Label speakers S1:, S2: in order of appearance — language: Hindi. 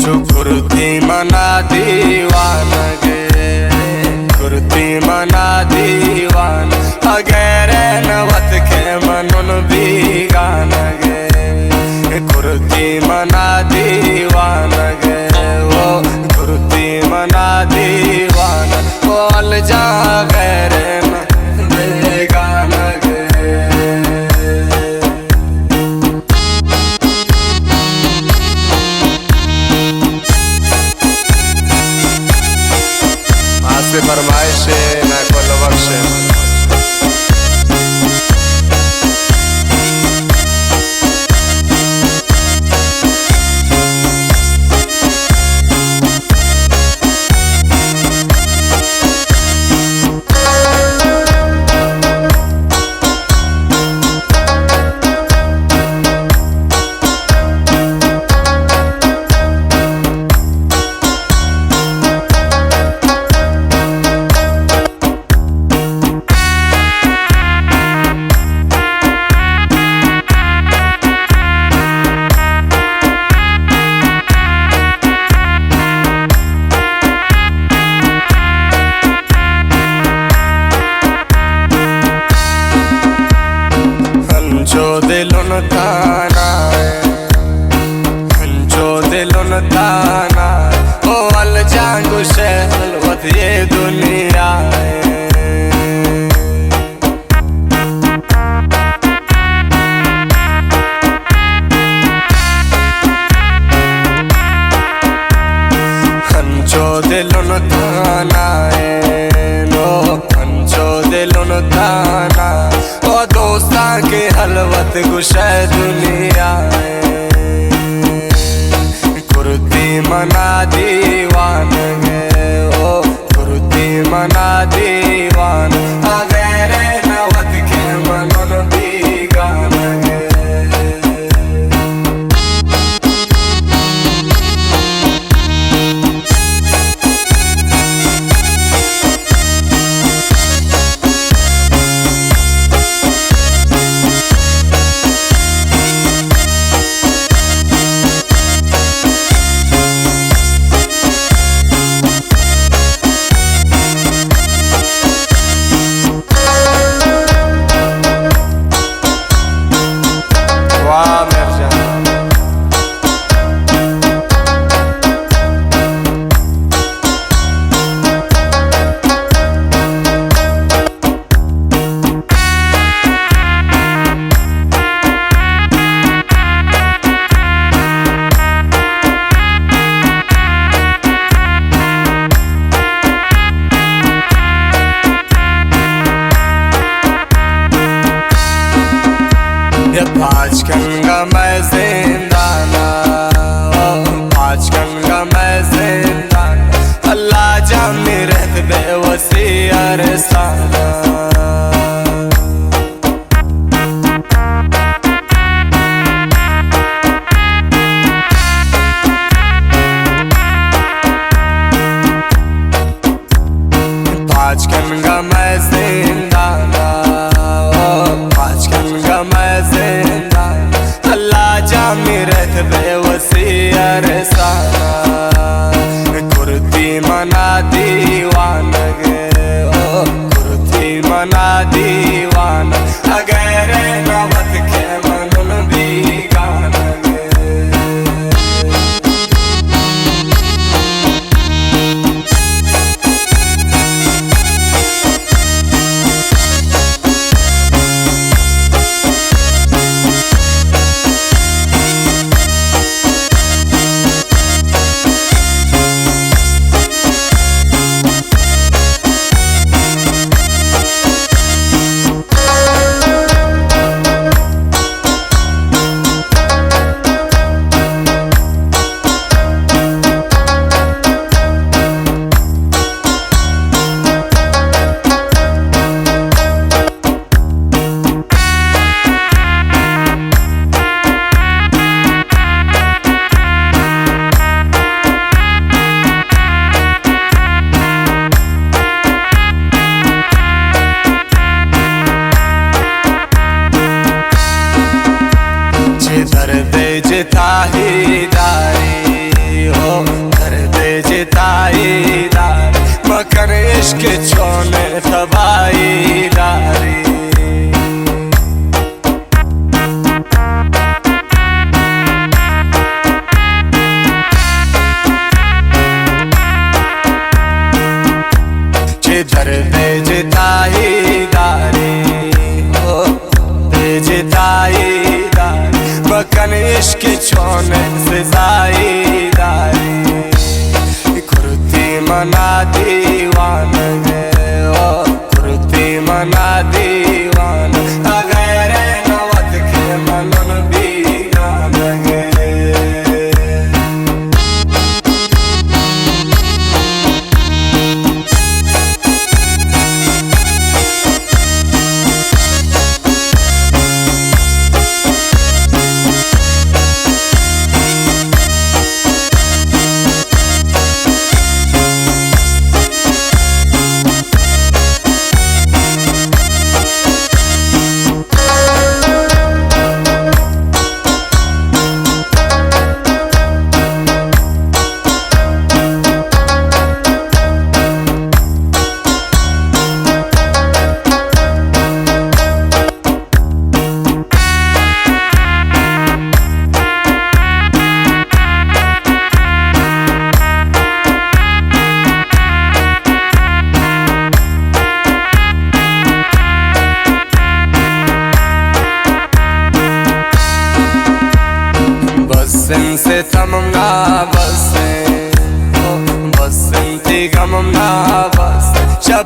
S1: कुर्ती मना दीवानगे कुर्ती मना दीवान अगेरे नवत के मनन भी गानगे कुर्ती मना दीवानगे वो कुर्ती मना दीवान बोल जा गैरे फरमाइश ना कोल बख्श दिलों ताना जो दिलों ताना ओ अल जांगु शहलवत ये दुनिया जो दिलों ताना नो जो दिलों ताना दोस्ता के हलवत गुशे दुनिया कुर्ती मना दीवान ओ कुर्ती मना दीवान अगेरे नवत के मनन भी गानगे पाँच गंगा मैं जिंदाना पाँच गंगा मैं जिंदाना अल्लाह जाने रहत बेवसी अरसाना पाँच गंगा मैं जिंदाना पाँच गंगा मैं जिंदाना अल्लाह जाने रहत बेवसी अरसाना कुर्ती मना दीवानगे ओ कुर्ती मना दीवान अगेरे नवत के मनन भी गानगे